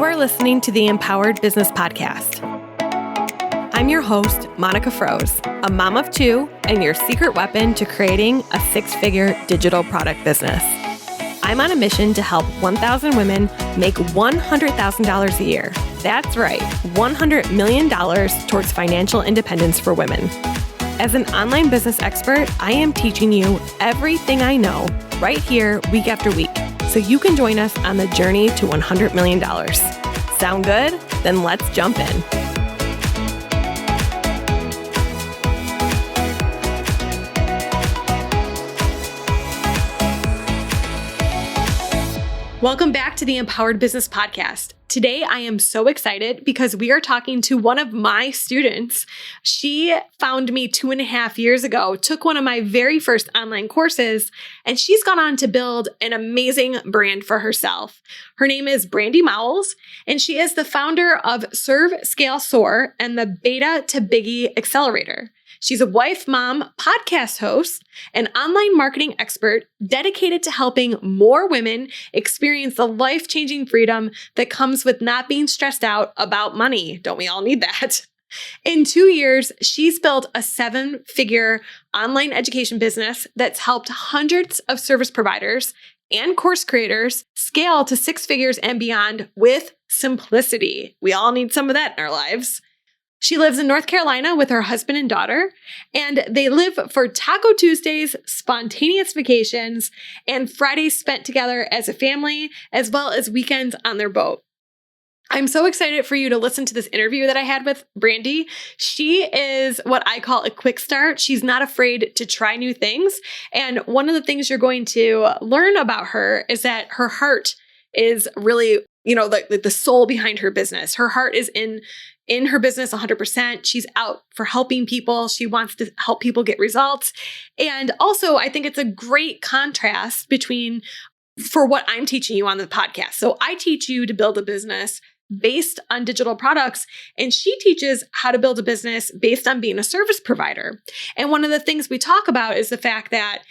You are listening to the Empowered Business Podcast. I'm your host, Monica Froese, a mom of two and your secret weapon to creating a six-figure digital product business. I'm on a mission to help 1,000 women make $100,000 a year. That's right, $100 million towards financial independence for women. As an online business expert, I am teaching you everything I know right here week after week, so you can join us on the journey to $100 million. Sound good? Then let's jump in. Welcome back to the Empowered Business Podcast. Today, I am so excited because we are talking to one of my students. She found me 2.5 years ago, took one of my very first online courses, and she's gone on to build an amazing brand for herself. Her name is Brandi Mowles, and she is the founder of Serve, Scale, Soar and the Beta to Biggie Accelerator. She's a wife, mom, podcast host, an online marketing expert dedicated to helping more women experience the life-changing freedom that comes with not being stressed out about money. Don't we all need that? In 2 years, she's built a 7-figure online education business that's helped hundreds of service providers and course creators scale to 6 figures and beyond with simplicity. We all need some of that in our lives. She lives in North Carolina with her husband and daughter, and they live for Taco Tuesdays, spontaneous vacations, and Fridays spent together as a family, as well as weekends on their boat. I'm so excited for you to listen to this interview that I had with Brandi. She is what I call a quick start. She's not afraid to try new things. And one of the things you're going to learn about her is that her heart is really, the soul behind her business. Her heart is in her business 100%. She's out for helping people. She wants to help people get results. And also, I think it's a great contrast for what I'm teaching you on the podcast. So I teach you to build a business based on digital products, and she teaches how to build a business based on being a service provider. And one of the things we talk about is the fact that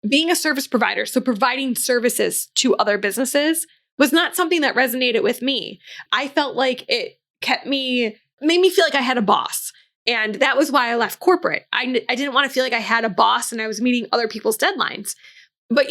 being a service provider, so providing services to other businesses, was not something that resonated with me. I felt like it made me feel like I had a boss. And that was why I left corporate. I didn't want to feel like I had a boss and I was meeting other people's deadlines. But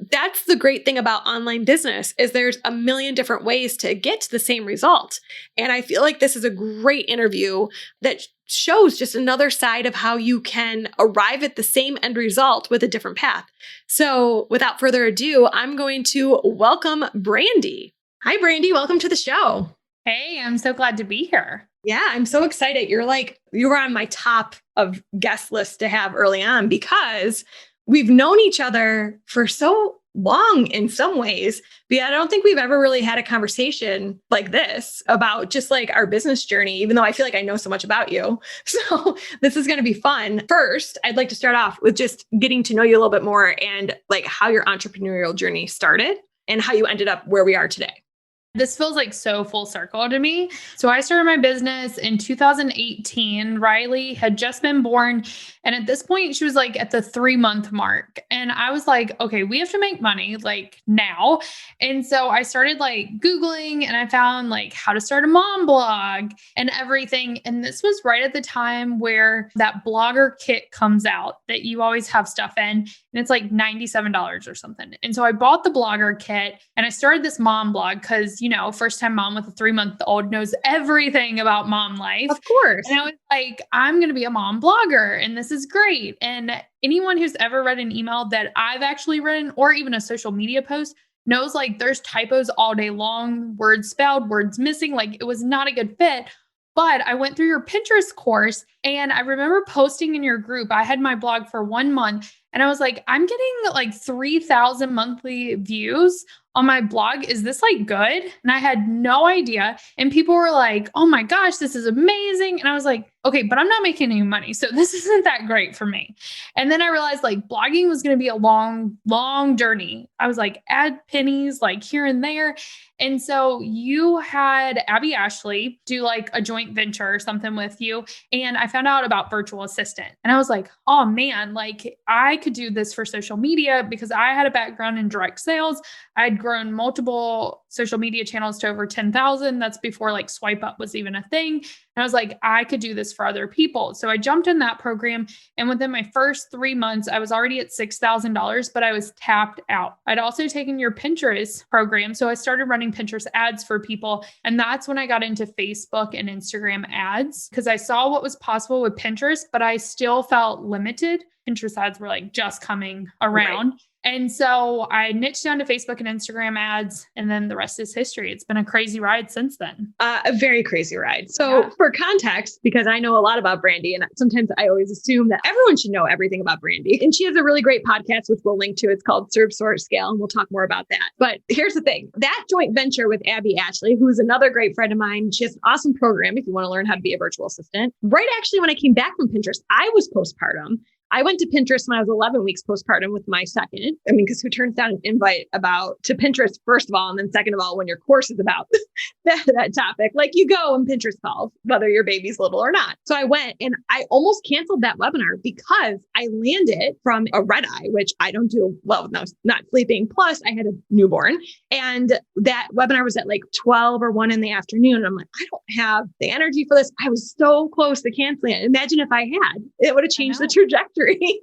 that's the great thing about online business is there's a million different ways to get to the same result. And I feel like this is a great interview that shows just another side of how you can arrive at the same end result with a different path. So without further ado, I'm going to welcome Brandi. Hi, Brandi. Welcome to the show. Hey, I'm so glad to be here. Yeah, I'm so excited. You were on my top of guest list to have early on because we've known each other for so long in some ways, but I don't think we've ever really had a conversation like this about just like our business journey, even though I feel like I know so much about you. So this is going to be fun. First, I'd like to start off with just getting to know you a little bit more and like how your entrepreneurial journey started and how you ended up where we are today. This feels like so full circle to me. So I started my business in 2018. Riley had just been born. And at this point, she was like at the 3-month mark. And I was like, okay, we have to make money like now. And so I started like Googling and I found like how to start a mom blog and everything. And this was right at the time where that blogger kit comes out that you always have stuff in. And it's like $97 or something. And so I bought the blogger kit and I started this mom blog because first time mom with a 3-month-old knows everything about mom life. Of course. And I was like, I'm going to be a mom blogger and this is great. And anyone who's ever read an email that I've actually written or even a social media post knows like there's typos all day long, words spelled, words missing. Like it was not a good fit. But I went through your Pinterest course and I remember posting in your group. I had my blog for 1 month and I was like, I'm getting like 3,000 monthly views on my blog. Is this like good? And I had no idea. And people were like, oh my gosh, this is amazing. And I was like, okay, but I'm not making any money. So this isn't that great for me. And then I realized like blogging was going to be a long, long journey. I was like, add pennies like here and there. And so you had Abby Ashley do like a joint venture or something with you. And I found out about virtual assistant and I was like, oh man, like I could do this for social media because I had a background in direct sales. I'd grown multiple social media channels to over 10,000. That's before like Swipe Up was even a thing. And I was like, I could do this for other people. So I jumped in that program. And within my first 3 months, I was already at $6,000, but I was tapped out. I'd also taken your Pinterest program. So I started running Pinterest ads for people. And that's when I got into Facebook and Instagram ads because I saw what was possible with Pinterest, but I still felt limited. Pinterest ads were like just coming around. Right. And so I niched down to Facebook and Instagram ads, and then the rest is history. It's been a crazy ride since then. A very crazy ride. So for context, because I know a lot about Brandi, and sometimes I always assume that everyone should know everything about Brandi. And she has a really great podcast, which we'll link to. It's called Serve, Sort, Scale, and we'll talk more about that. But here's the thing. That joint venture with Abby Ashley, who is another great friend of mine, she has an awesome program if you want to learn how to be a virtual assistant. Right actually, when I came back from Pinterest, I was postpartum. I went to Pinterest when I was 11 weeks postpartum with my second. I mean, because who turns down an invite to Pinterest, first of all, and then second of all, when your course is about that topic, like you go and Pinterest calls, whether your baby's little or not. So I went and I almost canceled that webinar because I landed from a red eye, which I don't do well with not sleeping. Plus I had a newborn, and that webinar was at like 12 or 1 in the afternoon. And I'm like, I don't have the energy for this. I was so close to canceling it. Imagine if I had, it would have changed the trajectory.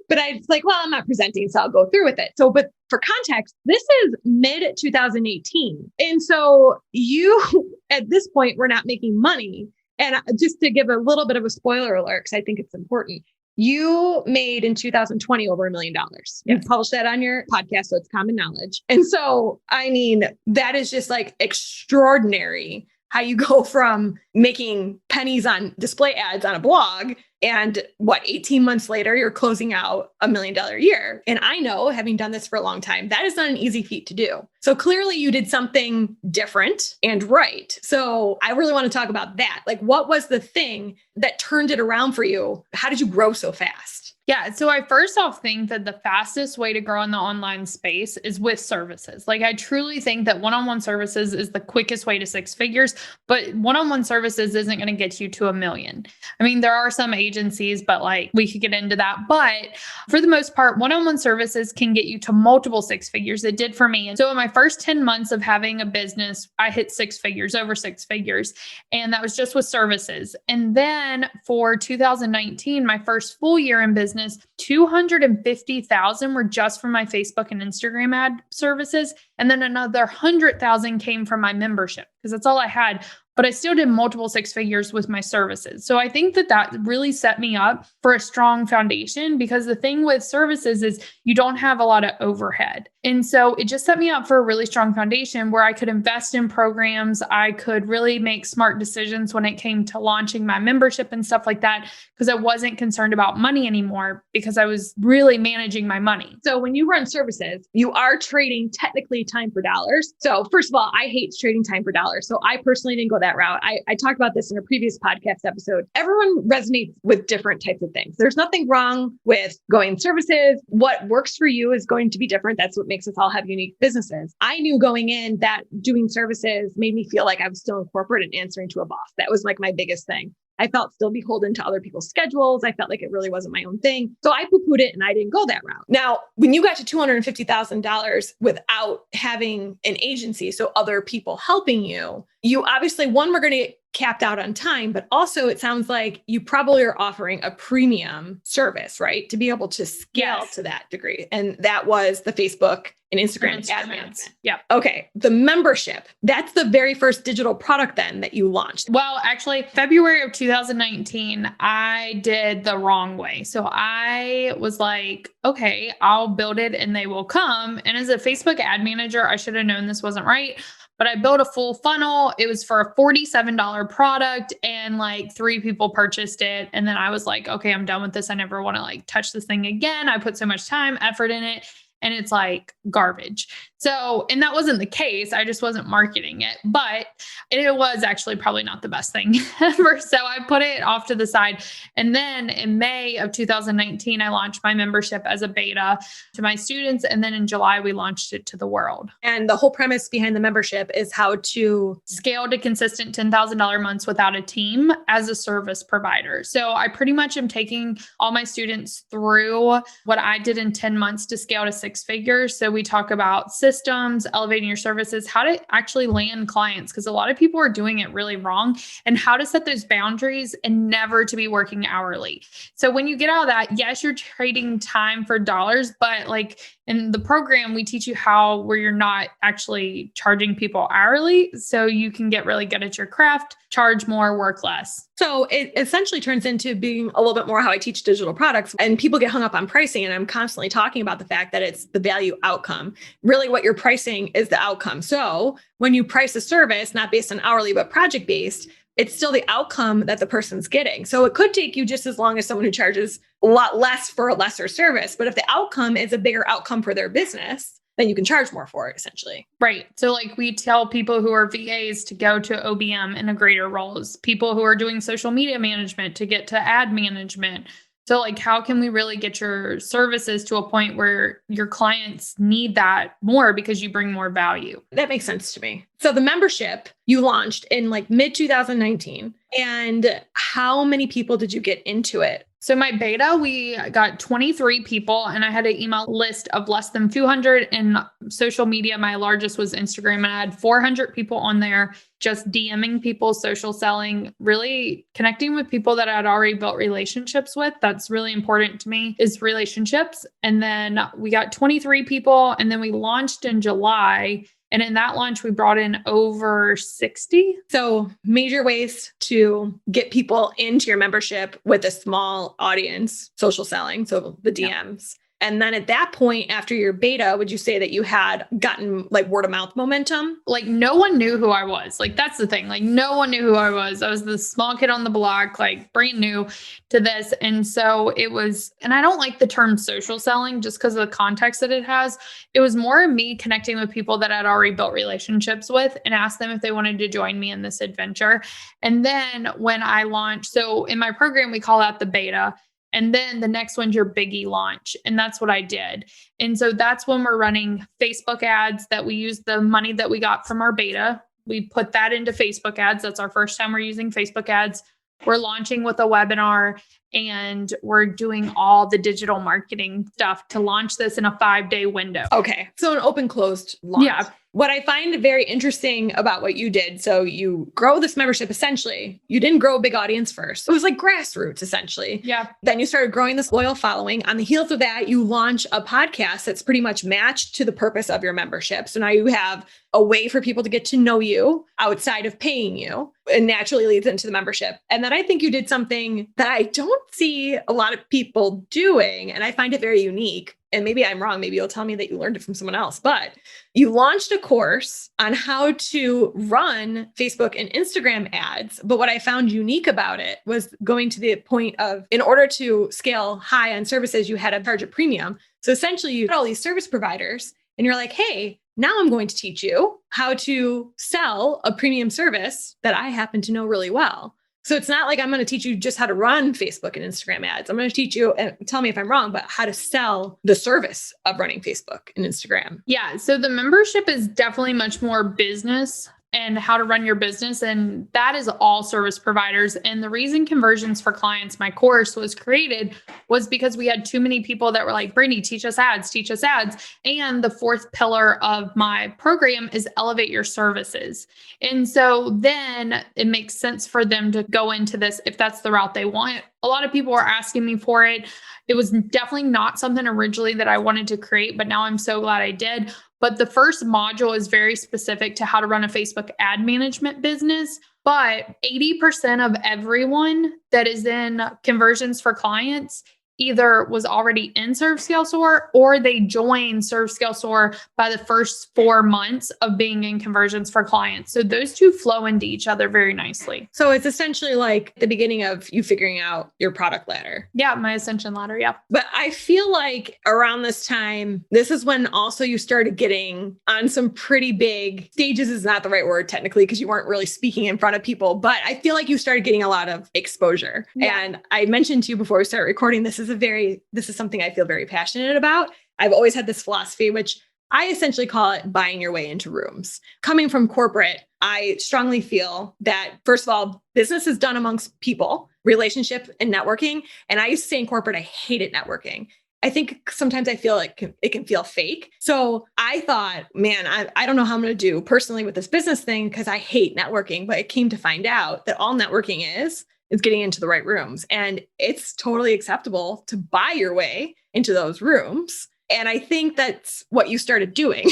But I was like, well, I'm not presenting, so I'll go through with it. So, but for context, this is mid 2018. And so you, at this point, were not making money. And just to give a little bit of a spoiler alert, because I think it's important, you made in 2020 over $1 million. Yes. You published that on your podcast, so it's common knowledge. And so, I mean, that is just like extraordinary how you go from making pennies on display ads on a blog and 18 months later, you're closing out $1 million a year. And I know, having done this for a long time, that is not an easy feat to do. So clearly you did something different and right. So I really want to talk about that. Like, what was the thing that turned it around for you? How did you grow so fast? Yeah. So I first off think that the fastest way to grow in the online space is with services. Like, I truly think that one-on-one services is the quickest way to 6 figures, but one-on-one services isn't going to get you to $1 million. I mean, there are some agencies, but like we could get into that. But for the most part, one-on-one services can get you to multiple 6 figures. It did for me. And so in my first 10 months of having a business, I hit 6 figures, over 6 figures. And that was just with services. And then for 2019, my first full year in business, 250,000 were just from my Facebook and Instagram ad services. And then another 100,000 came from my membership because that's all I had. But I still did multiple 6 figures with my services. So I think that really set me up for a strong foundation, because the thing with services is you don't have a lot of overhead. And so it just set me up for a really strong foundation where I could invest in programs. I could really make smart decisions when it came to launching my membership and stuff like that, because I wasn't concerned about money anymore because I was really managing my money. So when you run services, you are trading technically time for dollars. So first of all, I hate trading time for dollars. So I personally didn't go that route. I talked about this in a previous podcast episode. Everyone resonates with different types of things. There's nothing wrong with going services. What works for you is going to be different. That's what makes us all have unique businesses. I knew going in that doing services made me feel like I was still in corporate and answering to a boss. That was like my biggest thing. I felt still beholden to other people's schedules. I felt like it really wasn't my own thing. So I poo-pooed it and I didn't go that route. Now, when you got to $250,000 without having an agency, so other people helping you, you obviously, one, were going to get capped out on time, but also it sounds like you probably are offering a premium service, right? To be able to scale to that degree. And that was the Facebook and Instagram ad management. Yeah. Okay. The membership, that's the very first digital product then that you launched. Well, actually, February of 2019, I did the wrong way. So I was like, okay, I'll build it and they will come. And as a Facebook ad manager, I should have known this wasn't right. But I built a full funnel. It was for a $47 product and like 3 people purchased it. And then I was like, okay, I'm done with this. I never want to like touch this thing again. I put so much time, effort in it, and it's like garbage. So, and that wasn't the case. I just wasn't marketing it, but it was actually probably not the best thing ever. So I put it off to the side. And then in May of 2019, I launched my membership as a beta to my students. And then in July, we launched it to the world. And the whole premise behind the membership is how to scale to consistent $10,000 months without a team as a service provider. So I pretty much am taking all my students through what I did in 10 months to scale to 6 figures. So we talk about systems, elevating your services, how to actually land clients, because a lot of people are doing it really wrong, and how to set those boundaries and never to be working hourly. So when you get out of that, yes, you're trading time for dollars, but like in the program, we teach you how where you're not actually charging people hourly. So you can get really good at your craft, charge more, work less. So it essentially turns into being a little bit more how I teach digital products, and people get hung up on pricing. And I'm constantly talking about the fact that it's the value outcome. Really what you're pricing is the outcome. So when you price a service, not based on hourly, but project based, it's still the outcome that the person's getting. So it could take you just as long as someone who charges a lot less for a lesser service. But if the outcome is a bigger outcome for their business, then you can charge more for it, essentially. Right. So like we tell people who are VAs to go to OBM integrator roles, people who are doing social media management to get to ad management. So like, how can we really get your services to a point where your clients need that more because you bring more value? That makes sense to me. So the membership you launched in like mid 2019, and how many people did you get into it? So my beta, we got 23 people, and I had an email list of less than 200. In social media, my largest was Instagram, and I had 400 people on there just DMing people, social selling, really connecting with people that I'd already built relationships with. That's really important to me, is relationships. And then we got 23 people, and then we launched in July. And in that launch, we brought in over 60. So major ways to get people into your membership with a small audience, social selling, so the DMs. Yeah. And then at that point, after your beta, would you say that you had gotten like word of mouth momentum? Like no one knew who I was. Like that's the thing. Like no one knew who I was. I was the small kid on the block, like brand new to this. And so it was, and I don't like the term social selling just because of the context that it has. It was more me connecting with people that I'd already built relationships with and asked them if they wanted to join me in this adventure. And then when I launched, so in my program, we call that the beta. And then the next one's your biggie launch. And that's what I did. And so that's when we're running Facebook ads that we use the money that we got from our beta. We put that into Facebook ads. That's our first time we're using Facebook ads. We're launching with a webinar, and we're doing all the digital marketing stuff to launch this in a 5-day window. Okay. So an open closed launch. Yeah. What I find very interesting about what you did, so you grow this membership, essentially, you didn't grow a big audience first. It was like grassroots, essentially. Yeah. Then you started growing this loyal following. On the heels of that, you launch a podcast that's pretty much matched to the purpose of your membership. So now you have a way for people to get to know you outside of paying you, and naturally leads into the membership. And then I think you did something that I don't see a lot of people doing, and I find it very unique. And maybe I'm wrong. Maybe you'll tell me that you learned it from someone else, but you launched a course on how to run Facebook and Instagram ads. But what I found unique about it was going to the point of, in order to scale high on services, you had to charge a premium. So essentially you had all these service providers and you're like, hey, now I'm going to teach you how to sell a premium service that I happen to know really well. So it's not like I'm going to teach you just how to run Facebook and Instagram ads. I'm going to teach you, and tell me if I'm wrong, but how to sell the service of running Facebook and Instagram. Yeah. So the membership is definitely much more business and how to run your business. And that is all service providers. And the reason Conversions for Clients, my course, was created was because we had too many people that were like, Brandi, teach us ads, teach us ads. And the fourth pillar of my program is elevate your services. And so then it makes sense for them to go into this if that's the route they want. A lot of people were asking me for it. It was definitely not something originally that I wanted to create, but now I'm so glad I did. But the first module is very specific to how to run a Facebook ad management business. But 80% of everyone that is in Conversions for Clients either was already in Serve Scale Soar or they joined Serve Scale Soar by the first 4 months of being in conversions for clients. So those two flow into each other very nicely. So it's essentially like the beginning of you figuring out your product ladder. Yeah, my ascension ladder. Yeah. But I feel like around this time, this is when also you started getting on some pretty big stages is not the right word technically, because you weren't really speaking in front of people, but I feel like you started getting a lot of exposure. Yeah. And I mentioned to you before we started recording, this is something I feel very passionate about. I've always had this philosophy, which I essentially call it buying your way into rooms. Coming from corporate, I strongly feel that, first of all, business is done amongst people, relationship and networking. And I used to say in corporate, I hated networking. I think sometimes I feel like it can feel fake. So I thought, man, I don't know how I'm going to do personally with this business thing because I hate networking. But it came to find out that all networking is getting into the right rooms. And it's totally acceptable to buy your way into those rooms. And I think that's what you started doing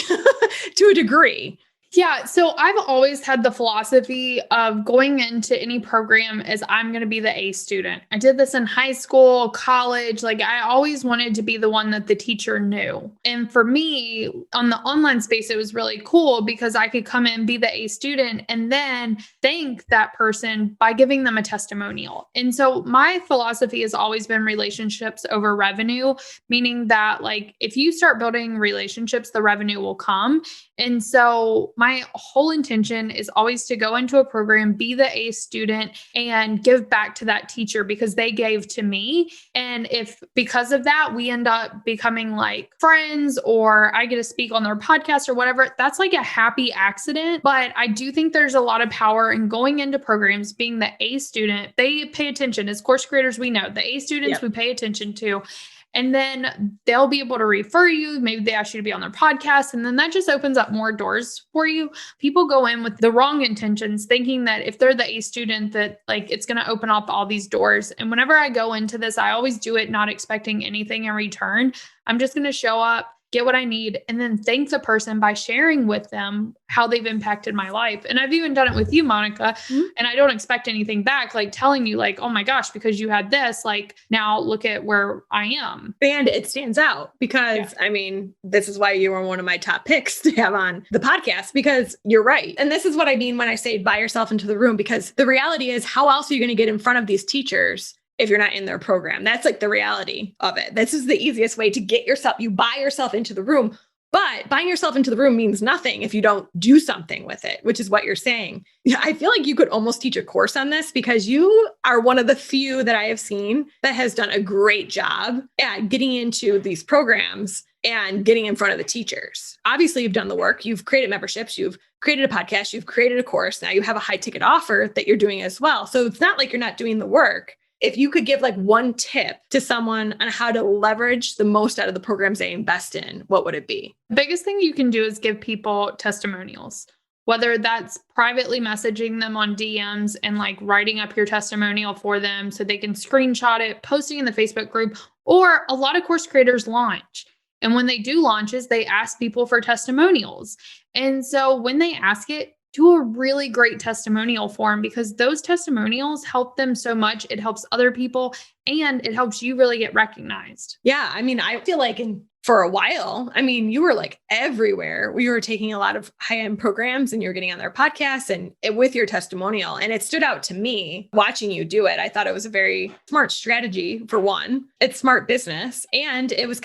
to a degree. Yeah. So I've always had the philosophy of going into any program as I'm going to be the A student. I did this in high school, college. Like I always wanted to be the one that the teacher knew. And for me on the online space, it was really cool because I could come in, be the A student, and then thank that person by giving them a testimonial. And so my philosophy has always been relationships over revenue, meaning that like if you start building relationships, the revenue will come. And so my whole intention is always to go into a program, be the A student, and give back to that teacher because they gave to me. And if because of that, we end up becoming like friends or I get to speak on their podcast or whatever, that's like a happy accident. But I do think there's a lot of power in going into programs, being the A student. They pay attention. As course creators, we know the A students we pay attention to. And then they'll be able to refer you. Maybe they ask you to be on their podcast. And then that just opens up more doors for you. People go in with the wrong intentions, thinking that if they're the A student, that like it's going to open up all these doors. And whenever I go into this, I always do it not expecting anything in return. I'm just going to show up, get what I need, and then thank the person by sharing with them how they've impacted my life. And I've even done it with you, Monica, and I don't expect anything back, like telling you like, oh my gosh, because you had this, like now look at where I am. And it stands out because I mean, this is why you were one of my top picks to have on the podcast, because you're right. And this is what I mean when I say buy yourself into the room, because the reality is how else are you going to get in front of these teachers if you're not in their program? That's like the reality of it. This is the easiest way to get yourself, you buy yourself into the room, but buying yourself into the room means nothing if you don't do something with it, which is what you're saying. I feel like you could almost teach a course on this because you are one of the few that I have seen that has done a great job at getting into these programs and getting in front of the teachers. Obviously, you've done the work. You've created memberships. You've created a podcast. You've created a course. Now you have a high ticket offer that you're doing as well. So it's not like you're not doing the work. If you could give like one tip to someone on how to leverage the most out of the programs they invest in, what would it be? The biggest thing you can do is give people testimonials, whether that's privately messaging them on DMs and like writing up your testimonial for them so they can screenshot it, posting in the Facebook group, or a lot of course creators launch. And when they do launches, they ask people for testimonials. And so when they ask it, do a really great testimonial for them because those testimonials help them so much. It helps other people and it helps you really get recognized. Yeah. I mean, I feel like for a while, I mean, you were like everywhere. We were taking a lot of high-end programs and you're getting on their podcasts and with your testimonial. And it stood out to me watching you do it. I thought it was a very smart strategy for one. It's smart business. And it was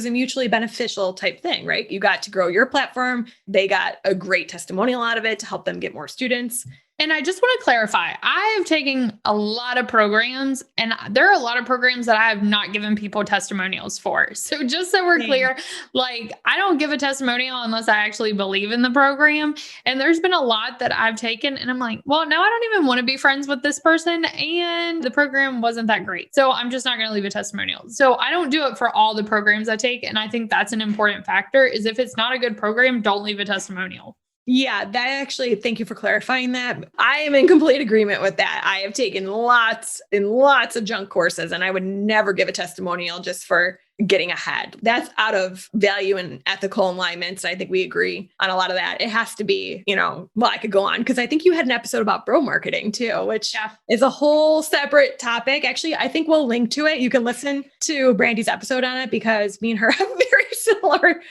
a mutually beneficial type thing, right? You got to grow your platform. They got a great testimonial out of it to help them get more students. And I just want to clarify, I have taken a lot of programs and there are a lot of programs that I have not given people testimonials for. So just so we're clear, like I don't give a testimonial unless I actually believe in the program. And there's been a lot that I've taken and I'm like, well, now I don't even want to be friends with this person. And the program wasn't that great. So I'm just not going to leave a testimonial. So I don't do it for all the programs I take. And I think that's an important factor is if it's not a good program, don't leave a testimonial. Yeah, that actually, thank you for clarifying that. I am in complete agreement with that. I have taken lots and lots of junk courses and I would never give a testimonial just for, getting ahead. That's out of value and ethical alignments. I think we agree on a lot of that. It has to be, I could go on because I think you had an episode about bro marketing too, which is a whole separate topic. Actually, I think we'll link to it. You can listen to Brandi's episode on it because me and her have very similar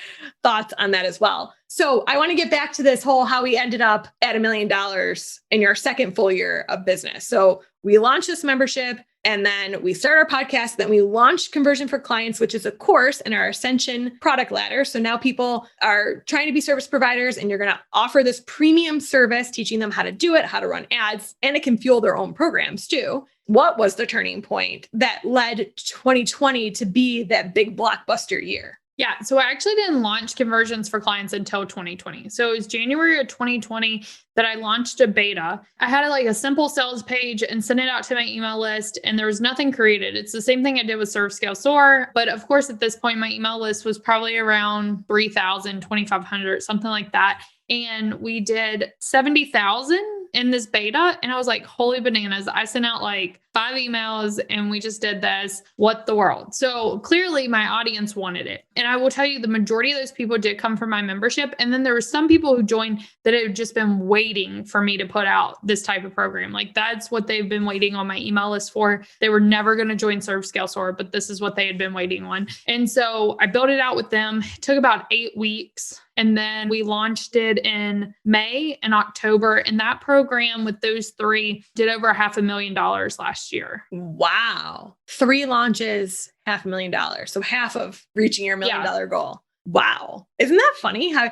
thoughts on that as well. So I want to get back to this whole how we ended up at $1 million in your second full year of business. So we launched this membership and then we started our podcast. Then we launched Conversion for Clients, which is a course in our Ascension product ladder. So now people are trying to be service providers and you're going to offer this premium service, teaching them how to do it, how to run ads, and it can fuel their own programs too. What was the turning point that led 2020 to be that big blockbuster year? Yeah. So I actually didn't launch Conversions for Clients until 2020. So it was January of 2020 that I launched a beta. I had a simple sales page and sent it out to my email list, and there was nothing created. It's the same thing I did with Serve, Scale, Soar. But of course, at this point, my email list was probably around 3,000, 2,500, something like that. And we did 70,000 in this beta. And I was like, holy bananas. I sent out 5 emails and we just did this. What the world? So clearly my audience wanted it. And I will tell you, the majority of those people did come from my membership. And then there were some people who joined that had just been waiting for me to put out this type of program. That's what they've been waiting on my email list for. They were never going to join Serve, Scale, Soar, but this is what they had been waiting on. And so I built it out with them. It took about 8 weeks. And then we launched it in May and October. And that program with those 3 did over $500,000 last year. Wow. 3 launches, $500,000. So half of reaching your $1 million goal. Wow. Isn't that funny how,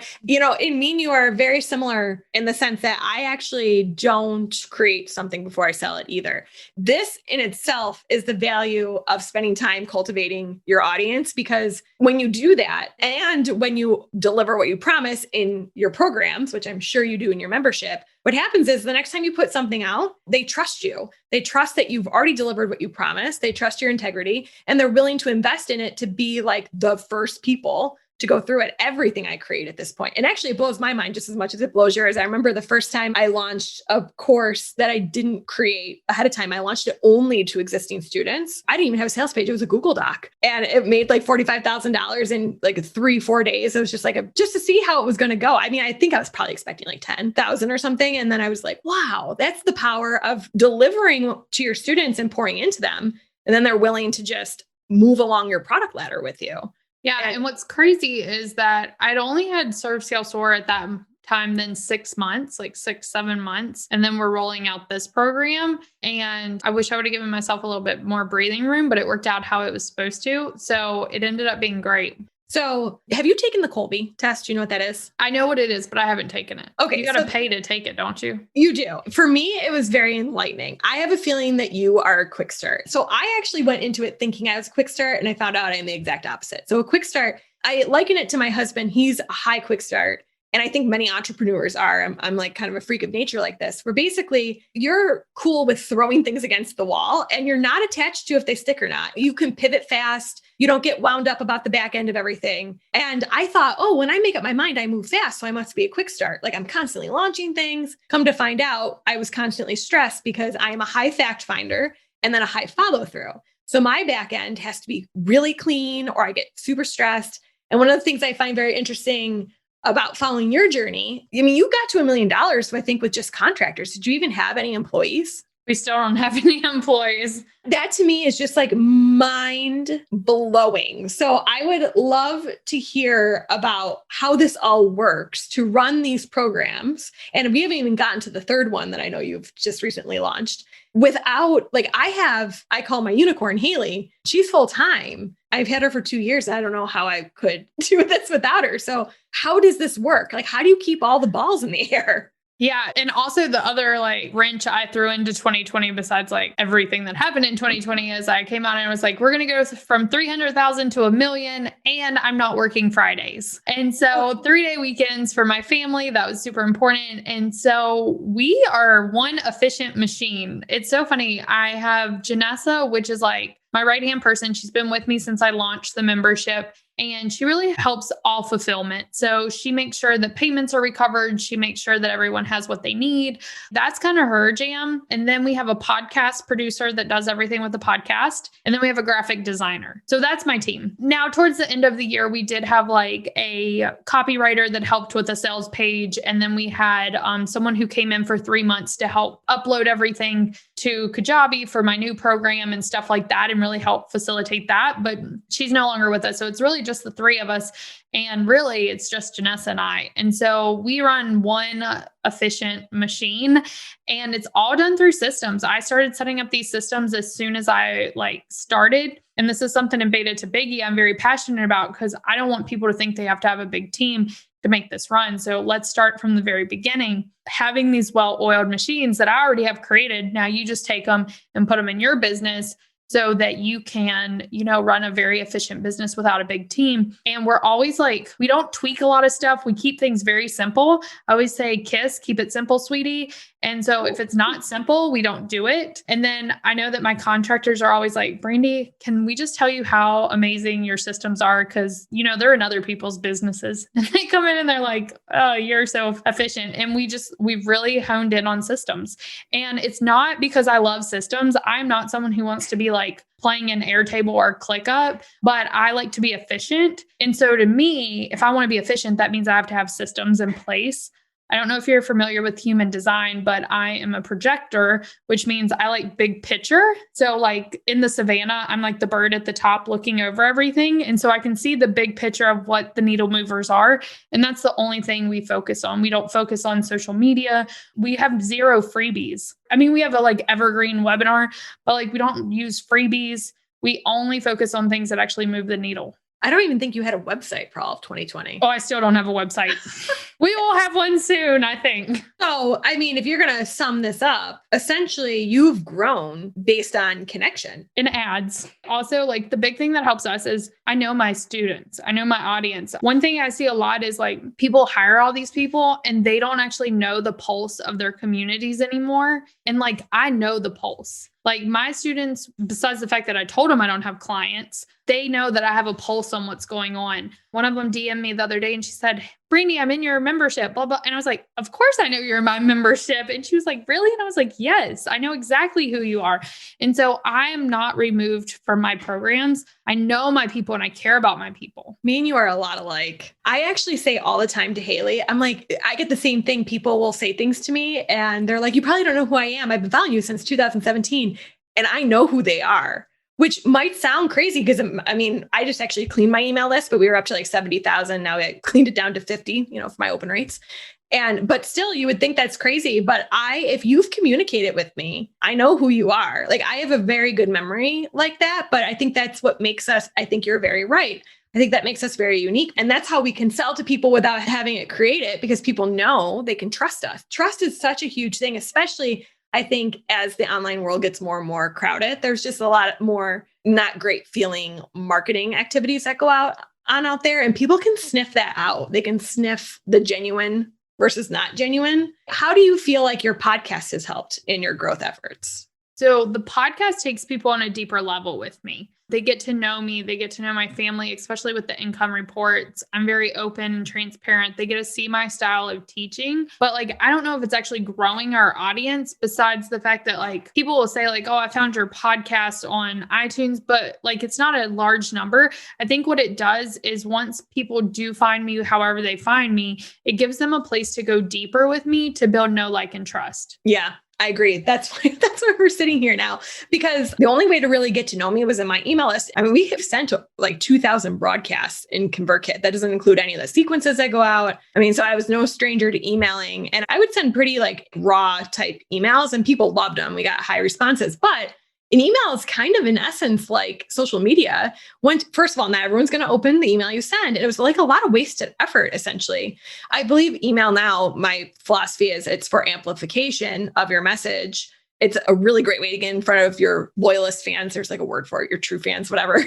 in me and you are very similar in the sense that I actually don't create something before I sell it either. This in itself is the value of spending time cultivating your audience, because when you do that and when you deliver what you promise in your programs, which I'm sure you do in your membership, what happens is the next time you put something out, they trust you. They trust that you've already delivered what you promised. They trust your integrity, and they're willing to invest in it to be the first people to go through it, everything I create at this point. And actually it blows my mind just as much as it blows yours. I remember the first time I launched a course that I didn't create ahead of time. I launched it only to existing students. I didn't even have a sales page. It was a Google Doc, and it made $45,000 in 3-4 days. It was just just to see how it was going to go. I mean, I think I was probably expecting 10,000 or something. And then I was like, wow, that's the power of delivering to your students and pouring into them. And then they're willing to just move along your product ladder with you. Yeah. And what's crazy is that I'd only had Serve, Scale, Soar at that time then 6 months, 6-7 months. And then we're rolling out this program. And I wish I would have given myself a little bit more breathing room, but it worked out how it was supposed to. So it ended up being great. So have you taken the Kolbe test? Do you know what that is? I know what it is, but I haven't taken it. Okay. You got to pay to take it, don't you? You do. For me, it was very enlightening. I have a feeling that you are a quick start. So I actually went into it thinking I was a quick start, and I found out I am the exact opposite. So a quick start, I liken it to my husband. He's a high quick start. And I think many entrepreneurs are. I'm kind of a freak of nature like this, where basically you're cool with throwing things against the wall and you're not attached to if they stick or not. You can pivot fast. You don't get wound up about the back end of everything. And I thought, when I make up my mind, I move fast. So I must be a quick start. I'm constantly launching things. Come to find out, I was constantly stressed because I am a high fact finder and then a high follow through. So my back end has to be really clean or I get super stressed. And one of the things I find very interesting about following your journey, I mean, you got to $1 million, I think, with just contractors. Did you even have any employees? We still don't have any employees. That to me is just mind blowing. So I would love to hear about how this all works to run these programs. And we haven't even gotten to the third one that I know you've just recently launched without, I call my unicorn Haley. She's full time. I've had her for 2 years. I don't know how I could do this without her. So how does this work? How do you keep all the balls in the air? Yeah. And also the other wrench I threw into 2020, besides everything that happened in 2020, is I came out and I was we're going to go from 300,000 to $1 million, and I'm not working Fridays. And so 3-day weekends for my family, that was super important. And so we are one efficient machine. It's so funny. I have Janessa, which is my right-hand person. She's been with me since I launched the membership. and she really helps all fulfillment. So she makes sure that payments are recovered. She makes sure that everyone has what they need. That's kind of her jam. And then we have a podcast producer that does everything with the podcast. And then we have a graphic designer. So that's my team. Now, towards the end of the year, we did have like a copywriter that helped with a sales page. And then we had someone who came in for 3 months to help upload everything to Kajabi for my new program and stuff like that, and really help facilitate that. But she's no longer with us. So it's really just the three of us. And really, it's just Janessa and I. And so we run one efficient machine, and it's all done through systems. I started setting up these systems as soon as I started. And this is something in beta to biggie I'm very passionate about, because I don't want people to think they have to have a big team to make this run. So let's start from the very beginning, having these well-oiled machines that I already have created. Now you just take them and put them in your business so that you can, run a very efficient business without a big team. And we're always we don't tweak a lot of stuff. We keep things very simple. I always say, KISS, keep it simple, sweetie. And so if it's not simple, we don't do it. And then I know that my contractors are always like, Brandi, can we just tell you how amazing your systems are? Because, they're in other people's businesses. And they come in and they're like, oh, you're so efficient. And we've really honed in on systems. And it's not because I love systems. I'm not someone who wants to be playing an Airtable or ClickUp, but I like to be efficient. And so to me, if I want to be efficient, that means I have to have systems in place. I don't know if you're familiar with human design, but I am a projector, which means I like big picture. So in the savannah, I'm like the bird at the top looking over everything. And so I can see the big picture of what the needle movers are. And that's the only thing we focus on. We don't focus on social media. We have 0 freebies. I mean, we have a evergreen webinar, but we don't use freebies. We only focus on things that actually move the needle. I don't even think you had a website for all of 2020. Oh, I still don't have a website. We will have one soon, I think. So, if you're going to sum this up, essentially you've grown based on connection. In ads. Also, the big thing that helps us is I know my students. I know my audience. One thing I see a lot is people hire all these people and they don't actually know the pulse of their communities anymore. And I know the pulse. My students, besides the fact that I told them I don't have clients, they know that I have a pulse on what's going on. One of them DM'd me the other day and she said, Brandi, I'm in your membership, blah, blah. And I was like, of course I know you're in my membership. And she was like, really? And I was like, yes, I know exactly who you are. And so I am not removed from my programs. I know my people and I care about my people. Me and you are a lot alike. I actually say all the time to Haley, I'm like, I get the same thing. People will say things to me and they're like, you probably don't know who I am. I've been following you since 2017 and I know who they are. Which might sound crazy because I just actually cleaned my email list, but we were up to 70,000. Now I cleaned it down to 50, for my open rates. But still you would think that's crazy. But if you've communicated with me, I know who you are. I have a very good memory like that, but I think that's what makes us, I think you're very right. I think that makes us very unique. And that's how we can sell to people without having it created, because people know they can trust us. Trust is such a huge thing, especially I think as the online world gets more and more crowded, there's just a lot more not great feeling marketing activities that go out there, and people can sniff that out. They can sniff the genuine versus not genuine. How do you feel like your podcast has helped in your growth efforts? So the podcast takes people on a deeper level with me. They get to know me. They get to know my family, especially with the income reports. I'm very open and transparent. They get to see my style of teaching. But I don't know if it's actually growing our audience, besides the fact that people will say oh, I found your podcast on iTunes, but it's not a large number. I think what it does is once people do find me, however they find me, it gives them a place to go deeper with me to build know, like, and trust. Yeah. I agree. That's why we're sitting here now, because the only way to really get to know me was in my email list. We have sent 2,000 broadcasts in ConvertKit. That doesn't include any of the sequences that go out. So I was no stranger to emailing, and I would send pretty raw type emails and people loved them. We got high responses, but an email is kind of in essence like social media. First of all, not everyone's going to open the email you send. And it was a lot of wasted effort, essentially. I believe email now, my philosophy is it's for amplification of your message. It's a really great way to get in front of your loyalist fans. There's a word for it, your true fans, whatever.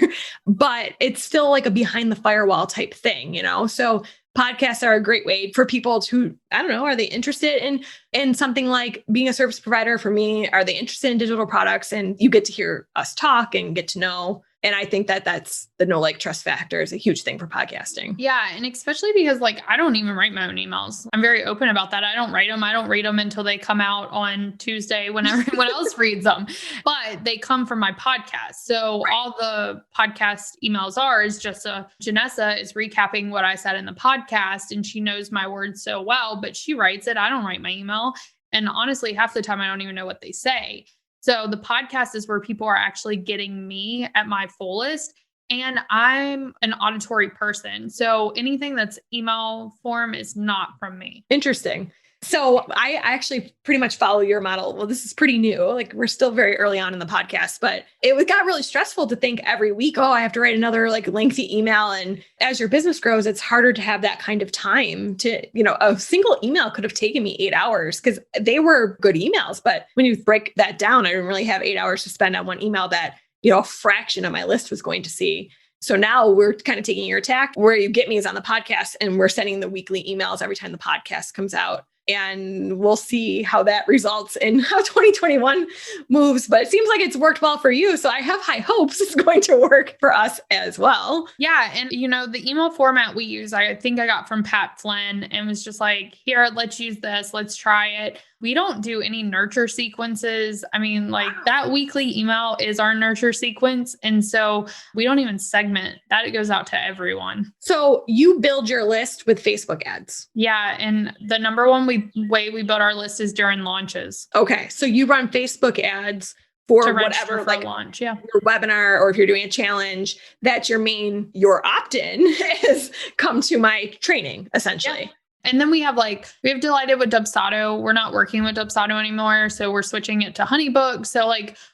But it's still a behind the firewall type thing, So podcasts are a great way for people to, are they interested in something like being a service provider? For me, are they interested in digital products? And you get to hear us talk and get to know And I think that that's the know, like, trust factor is a huge thing for podcasting. Yeah. And especially because like, I don't even write my own emails. I'm very open about that. I don't write them. I don't read them until they come out on Tuesday when everyone else reads them, but they come from my podcast. So all the podcast emails are is just Janessa is recapping what I said in the podcast, and she knows my words so well, but she writes it. I don't write my email. And honestly, half the time I don't even know what they say. So the podcast is where people are actually getting me at my fullest. And I'm an auditory person. So anything that's email form is not from me. Interesting. So I actually pretty much follow your model. Well, this is pretty new. Like, we're still very early on in the podcast, but it got really stressful to think every week, oh, I have to write another like lengthy email. And as your business grows, it's harder to have that kind of time to, a single email could have taken me 8 hours because they were good emails. But when you break that down, I didn't really have 8 hours to spend on one email that, a fraction of my list was going to see. So now we're kind of taking your tack. Where you get me is on the podcast, and we're sending the weekly emails every time the podcast comes out. And we'll see how that results in how 2021 moves. But it seems like it's worked well for you. So I have high hopes it's going to work for us as well. Yeah. And, the email format we use, I think I got from Pat Flynn, and was just like, here, let's use this. Let's try it. We don't do any nurture sequences. I mean, like that weekly email is our nurture sequence. And so we don't even segment that. It goes out to everyone. So you build your list with Facebook ads. Yeah. And the number one way we build our list is during launches. Okay. So you run Facebook ads for whatever, like launch, yeah, your webinar, or if you're doing a challenge, that's your opt-in is come to my training, essentially. Yeah. And then we have Delighted with Dubsado. We're not working with Dubsado anymore. So we're switching it to HoneyBook. So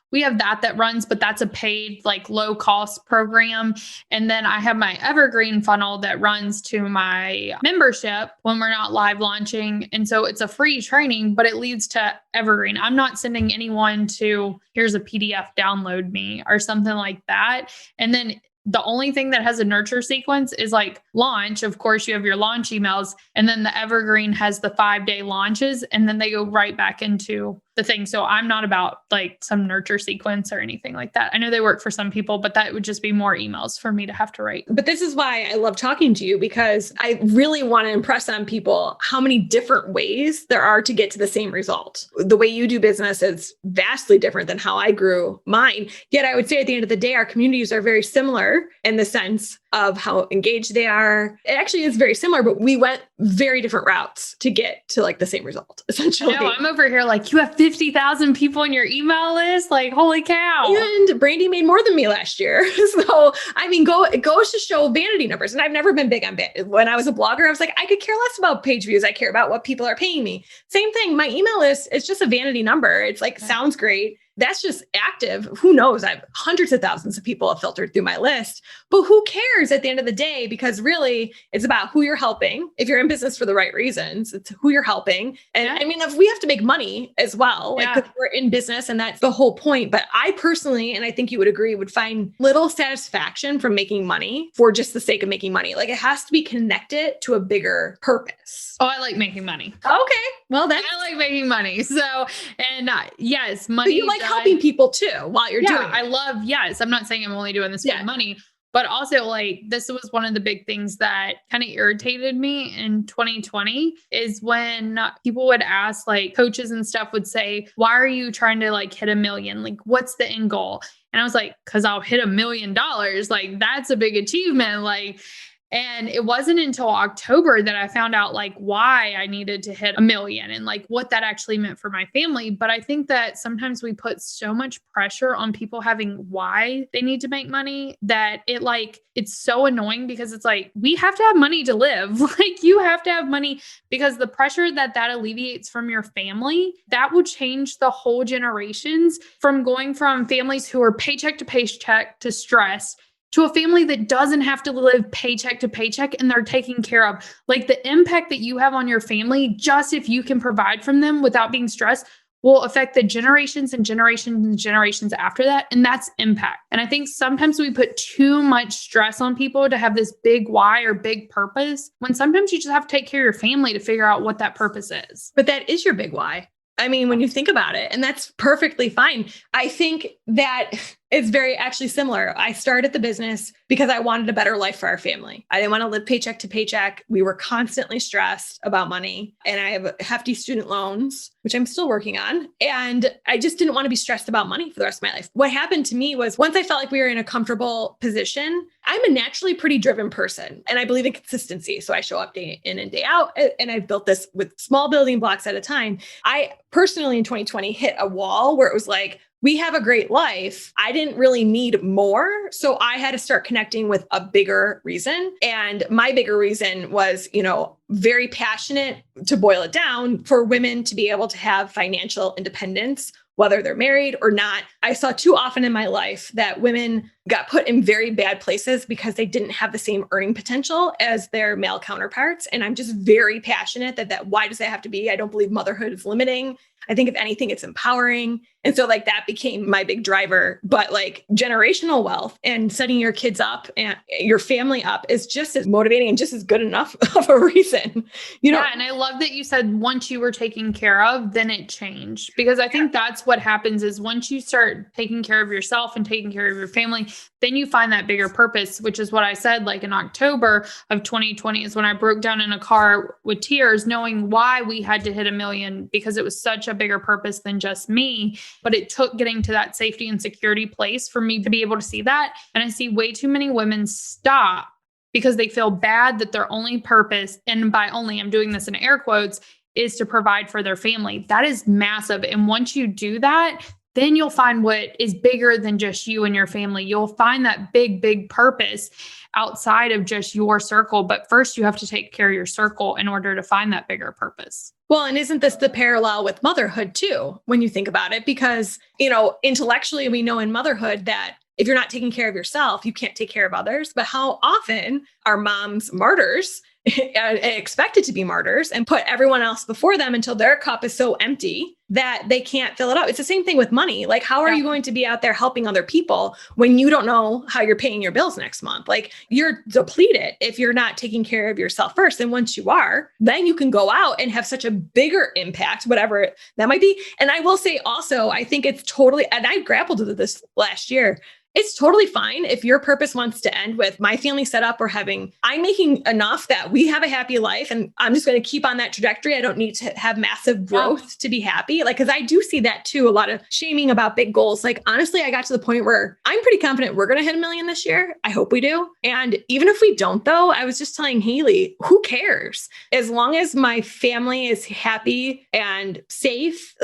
we have that runs, but that's a paid, low cost program. And then I have my Evergreen funnel that runs to my membership when we're not live launching. And so it's a free training, but it leads to Evergreen. I'm not sending anyone to, here's a PDF, download me or something like that. And then the only thing that has a nurture sequence is launch. Of course, you have your launch emails, and then the Evergreen has the 5-day launches, and then they go right back into the thing. So I'm not about some nurture sequence or anything like that. I know they work for some people, but that would just be more emails for me to have to write. But this is why I love talking to you, because I really want to impress on people how many different ways there are to get to the same result. The way you do business is vastly different than how I grew mine. Yet I would say at the end of the day, our communities are very similar in the sense of how engaged they are. It actually is very similar, but we went very different routes to get to the same result, essentially. I know, I'm over here you have 50,000 people in your email list. Holy cow. And Brandi made more than me last year. So, I mean, it goes to show vanity numbers. And I've never been big on when I was a blogger, I was like, I could care less about page views. I care about what people are paying me. Same thing. My email list is just a vanity number. It's sounds great. That's just active. Who knows? I've hundreds of thousands of people have filtered through my list, but who cares at the end of the day? Because really it's about who you're helping. If you're in business for the right reasons, it's who you're helping. And I mean, if we have to make money as well, because we're in business and that's the whole point. But I personally, and I think you would agree, would find little satisfaction from making money for just the sake of making money. It has to be connected to a bigger purpose. Oh, I like making money. Okay. Well, I like making money. So, and yes, money. But you helping people too while you're doing it. I love, yes. I'm not saying I'm only doing this for money, but also this was one of the big things that kind of irritated me in 2020 is when people would ask, coaches and stuff would say, why are you trying to hit 1 million? What's the end goal? And I was like, cause I'll hit $1 million. That's a big achievement. And it wasn't until October that I found out why I needed to hit 1 million and what that actually meant for my family. But I think that sometimes we put so much pressure on people having why they need to make money that it's so annoying because it's we have to have money to live. You have to have money because the pressure that alleviates from your family, that will change the whole generations from going from families who are paycheck to paycheck to stressed to a family that doesn't have to live paycheck to paycheck and they're taken care of. The impact that you have on your family, just if you can provide from them without being stressed, will affect the generations and generations and generations after that. And that's impact. And I think sometimes we put too much stress on people to have this big why or big purpose, when sometimes you just have to take care of your family to figure out what that purpose is. But that is your big why. I mean, when you think about it, and that's perfectly fine. I think that It's very actually similar. I started the business because I wanted a better life for our family. I didn't want to live paycheck to paycheck. We were constantly stressed about money. And I have hefty student loans, which I'm still working on. And I just didn't want to be stressed about money for the rest of my life. What happened to me was once I felt like we were in a comfortable position, I'm a naturally pretty driven person and I believe in consistency. So I show up day in and day out. And I've built this with small building blocks at a time. I personally in 2020 hit a wall where it was like, we have a great life. I didn't really need more. So I had to start connecting with a bigger reason. And my bigger reason was, very passionate, to boil it down, for women to be able to have financial independence, whether they're married or not. I saw too often in my life that women got put in very bad places because they didn't have the same earning potential as their male counterparts. And I'm just very passionate that why does that have to be? I don't believe motherhood is limiting. I think if anything, it's empowering. And so that became my big driver. But generational wealth and setting your kids up and your family up is just as motivating and just as good enough of a reason. Yeah. And I love that you said once you were taken care of, then it changed. Because I think that's what happens is once you start taking care of yourself and taking care of your family, then you find that bigger purpose, which is what I said, in October of 2020 is when I broke down in a car with tears, knowing why we had to hit 1 million, because it was such a bigger purpose than just me. But it took getting to that safety and security place for me to be able to see that. And I see way too many women stop because they feel bad that their only purpose, and by only, I'm doing this in air quotes, is to provide for their family. That is massive. And once you do that, then you'll find what is bigger than just you and your family. You'll find that big, big purpose outside of just your circle. But first, you have to take care of your circle in order to find that bigger purpose. Well, and isn't this the parallel with motherhood too, when you think about it? Because, intellectually, we know in motherhood that if you're not taking care of yourself, you can't take care of others. But how often are moms martyrs expected to be martyrs and put everyone else before them until their cup is so empty that they can't fill it up? It's the same thing with money. How are you going to be out there helping other people when you don't know how you're paying your bills next month? You're depleted if you're not taking care of yourself first. And once you are, then you can go out and have such a bigger impact, whatever that might be. And I will say also, I think it's totally, and I grappled with this last year, it's totally fine if your purpose wants to end with my family set up or I'm making enough that we have a happy life and I'm just going to keep on that trajectory. I don't need to have massive growth to be happy. Because I do see that too, a lot of shaming about big goals. Honestly, I got to the point where I'm pretty confident we're going to hit 1 million this year. I hope we do. And even if we don't though, I was just telling Haley, who cares? As long as my family is happy and safe,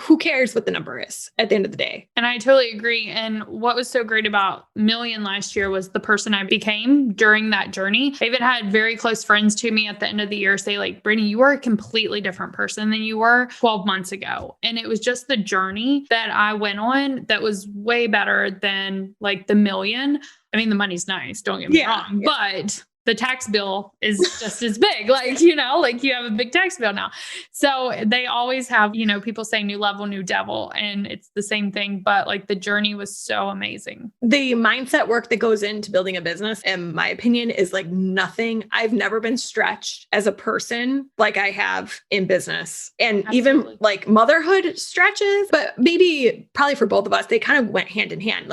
who cares what the number is at the end of the day? And I totally agree. And what was so great about million last year was the person I became during that journey. I even had very close friends to me at the end of the year say Brandi, you are a completely different person than you were 12 months ago. And it was just the journey that I went on that was way better than the million. I mean, the money's nice, don't get me wrong, but the tax bill is just as big. You have a big tax bill now. So they always have, people say new level, new devil, and it's the same thing, but the journey was so amazing. The mindset work that goes into building a business, in my opinion, is nothing. I've never been stretched as a person like I have in business. And Absolutely. Even motherhood stretches, but probably for both of us, they kind of went hand in hand.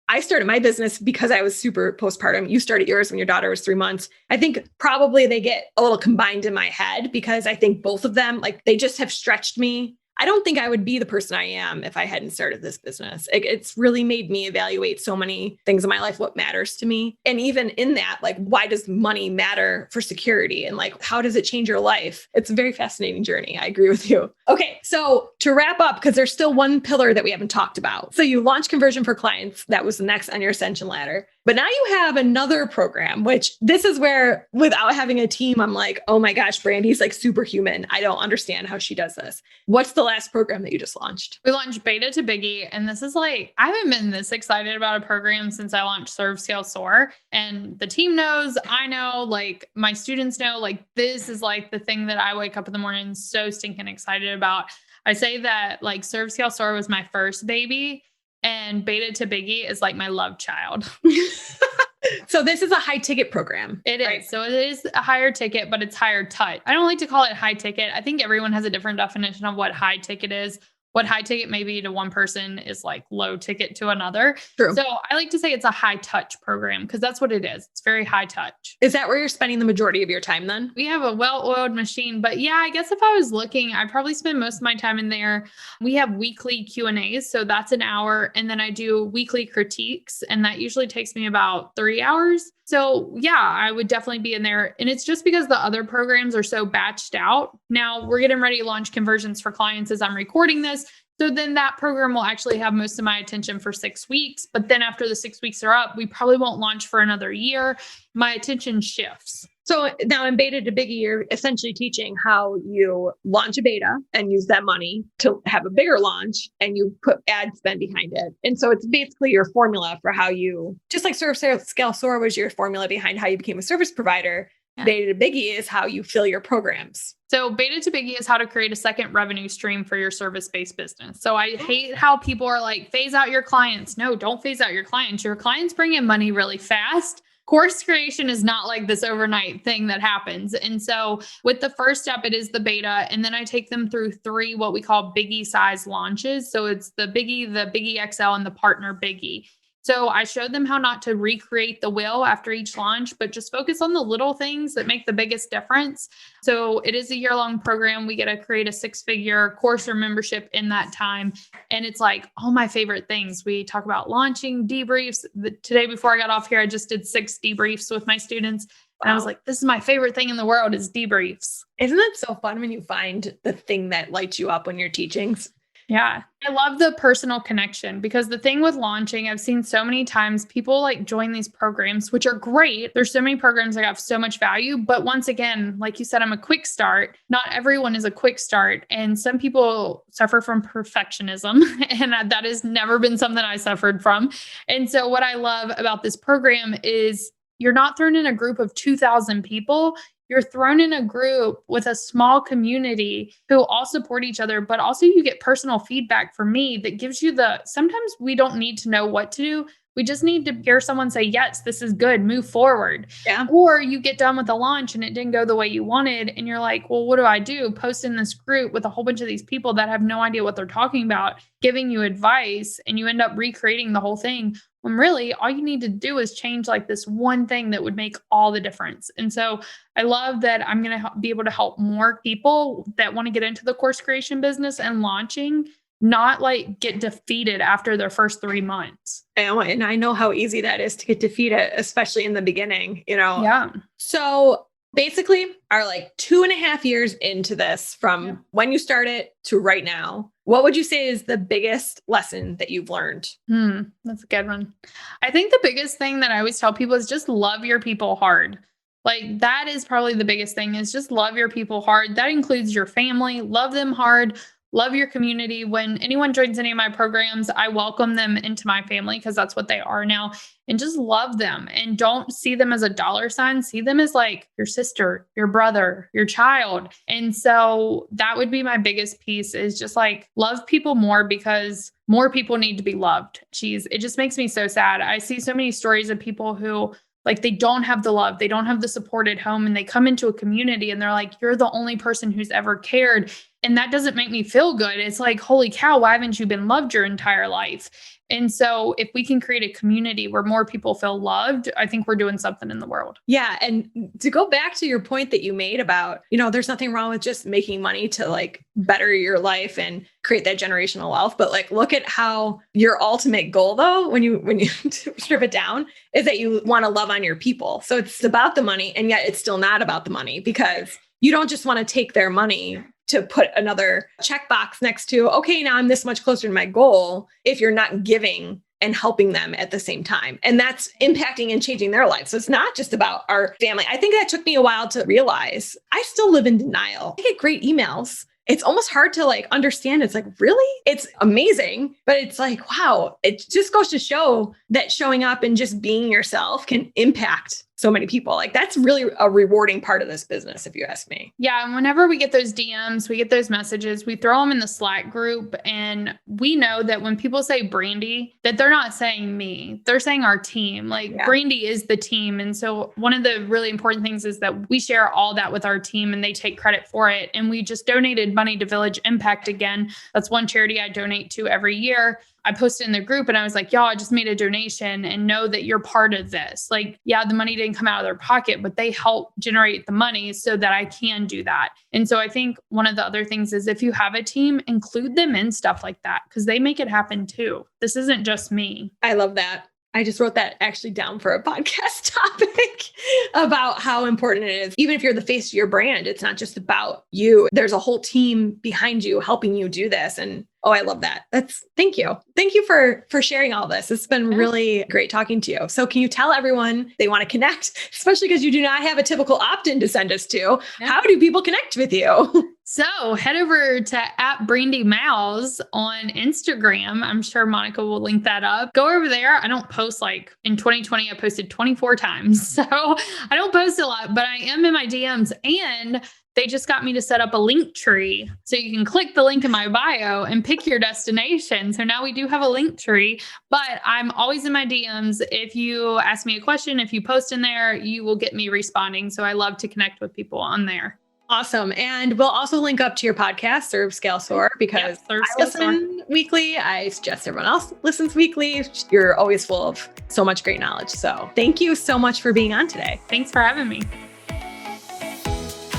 I started my business because I was super postpartum. You started yours when your daughter was 3 months. I think probably they get a little combined in my head because I think both of them, they just have stretched me. I don't think I would be the person I am if I hadn't started this business. It's really made me evaluate so many things in my life, what matters to me. And even in that, why does money matter for security? And how does it change your life? It's a very fascinating journey. I agree with you. Okay. So to wrap up, because there's still one pillar that we haven't talked about. So you launched Conversion for Clients. That was the next on your ascension ladder. But now you have another program, which this is where without having a team, I'm oh my gosh, Brandi's superhuman. I don't understand how she does this. What's the last program that you just launched? We launched Beta to Biggie. And this is I haven't been this excited about a program since I launched Serve, Scale, Soar. And the team knows, I know, my students know, this is the thing that I wake up in the morning so stinking excited about. I say that Serve, Scale, Soar was my first baby. And Beta to Biggie is my love child. So this is a high ticket program. It is. Right? So it is a higher ticket, but it's higher touch. I don't like to call it high ticket. I think everyone has a different definition of what high ticket is. what high ticket may be to one person is like low ticket to another. True. So I like to say it's a high touch program because that's what it is. It's very high touch. Is that where you're spending the majority of your time then? We have a well-oiled machine, but yeah, I guess if I was looking, I probably spend most of my time in there. We have weekly Q&As, so that's an hour. And then I do weekly critiques, and that usually takes me about 3 hours. So yeah, I would definitely be in there. And it's just because the other programs are so batched out. Now we're getting ready to launch conversions for clients as I'm recording this. So then that program will actually have most of my attention for 6 weeks. But then after the 6 weeks are up, we probably won't launch for another year. My attention shifts. So now in Beta to Biggie, you're essentially teaching how you launch a beta and use that money to have a bigger launch, and you put ad spend behind it. And so it's basically your formula for how you, just like Serve Scale Soar was your formula behind how you became a service provider. Yeah. Beta to Biggie is how you fill your programs. So Beta to Biggie is how to create a second revenue stream for your service-based business. So I hate how people are like, phase out your clients. No, don't phase out your clients. Your clients bring in money really fast. Course creation is not like this overnight thing that happens. And so with the first step, it is the beta. And then I take them through 3, what we call Biggie size launches. So it's the Biggie XL, and the partner Biggie. So I showed them how not to recreate the wheel after each launch, but just focus on the little things that make the biggest difference. So it is a year-long program. We get to create a 6-figure course or membership in that time. And it's like all my favorite things. We talk about launching, debriefs. Today, before I got off here, I just did 6 debriefs with my students. And I was like, this is my favorite thing in the world is debriefs. Isn't that so fun when you find the thing that lights you up when you're teaching? Yeah. I love the personal connection, because the thing with launching, I've seen so many times people like join these programs, which are great. There's so many programs that have so much value. But once again, like you said, I'm a quick start. Not everyone is a quick start. And some people suffer from perfectionism. And that has never been something I suffered from. And so what I love about this program is you're not thrown in a group of 2,000 people. You're thrown in a group with a small community who all support each other, but also you get personal feedback from me that gives you sometimes we don't need to know what to do. We just need to hear someone say, yes, this is good, move forward. Yeah. Or you get done with the launch and it didn't go the way you wanted. And you're like, well, what do I do? Post in this group with a whole bunch of these people that have no idea what they're talking about, giving you advice, and you end up recreating the whole thing. When really all you need to do is change like this one thing that would make all the difference. And so I love that I'm going to be able to help more people that want to get into the course creation business and launching, not like get defeated after their first 3 months. And I know how easy that is to get defeated, especially in the beginning, Yeah. So basically are like 2.5 years into this from when you started to right now. What would you say is the biggest lesson that you've learned? That's a good one. I think the biggest thing that I always tell people is just love your people hard. Like that is probably the biggest thing, is just love your people hard. That includes your family, love them hard. Love your community. When anyone joins any of my programs, I welcome them into my family because that's what they are now. And just love them, and don't see them as a dollar sign. See them as like your sister, your brother, your child. And so that would be my biggest piece, is just like love people more, because more people need to be loved. It just makes me so sad. I see so many stories of people who like they don't have the love, they don't have the support at home, and they come into a community and they're like, you're the only person who's ever cared. And that doesn't make me feel good. It's like, holy cow, why haven't you been loved your entire life? And so if we can create a community where more people feel loved, I think we're doing something in the world. Yeah. And to go back to your point that you made about, there's nothing wrong with just making money to like better your life and create that generational wealth. But like, look at how your ultimate goal though, when you strip it down, is that you want to love on your people. So it's about the money, and yet it's still not about the money, because you don't just want to take their money to put another checkbox next to, okay, now I'm this much closer to my goal, if you're not giving and helping them at the same time. And that's impacting and changing their life. So it's not just about our family. I think that took me a while to realize. I still live in denial. I get great emails. It's almost hard to like understand. It's like, really? It's amazing. But it's like, wow, it just goes to show that showing up and just being yourself can impact so many people. Like that's really a rewarding part of this business, if you ask me. Yeah. And whenever we get those DMs, we get those messages, we throw them in the Slack group. And we know that when people say Brandi, that they're not saying me, they're saying our team. Like Brandi is the team. And so one of the really important things is that we share all that with our team and they take credit for it. And we just donated money to Village Impact again. That's one charity I donate to every year. I posted in the group and I was like, y'all, I just made a donation and know that you're part of this. Like, yeah, the money didn't come out of their pocket, but they help generate the money so that I can do that. And so I think one of the other things is if you have a team, include them in stuff like that because they make it happen too. This isn't just me. I love that. I just wrote that actually down for a podcast topic about how important it is. Even if you're the face of your brand, it's not just about you. There's a whole team behind you helping you do this. And I love that. Thank you. Thank you for sharing all this. It's been really great talking to you. So can you tell everyone they want to connect, especially because you do not have a typical opt-in to send us to? Yeah. How do people connect with you? So head over to @Brandi Mowles on Instagram. I'm sure Monica will link that up. Go over there. I don't post in 2020, I posted 24 times. So I don't post a lot, but I am in my DMs and they just got me to set up a link tree. So you can click the link in my bio and pick your destination. So now we do have a link tree, but I'm always in my DMs. If you ask me a question, if you post in there, you will get me responding. So I love to connect with people on there. Awesome. And we'll also link up to your podcast, Serve, Scale, Soar, because I listen weekly. I suggest everyone else listens weekly. You're always full of so much great knowledge. So thank you so much for being on today. Thanks for having me.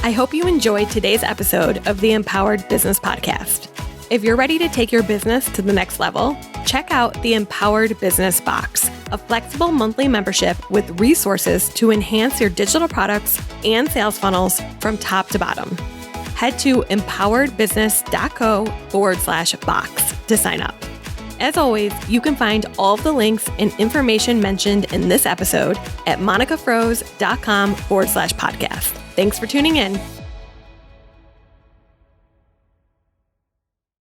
I hope you enjoyed today's episode of the Empowered Business Podcast. If you're ready to take your business to the next level, check out the Empowered Business Box, a flexible monthly membership with resources to enhance your digital products and sales funnels from top to bottom. Head to empoweredbusiness.co/box to sign up. As always, you can find all of the links and information mentioned in this episode at monicafroze.com/podcast. Thanks for tuning in.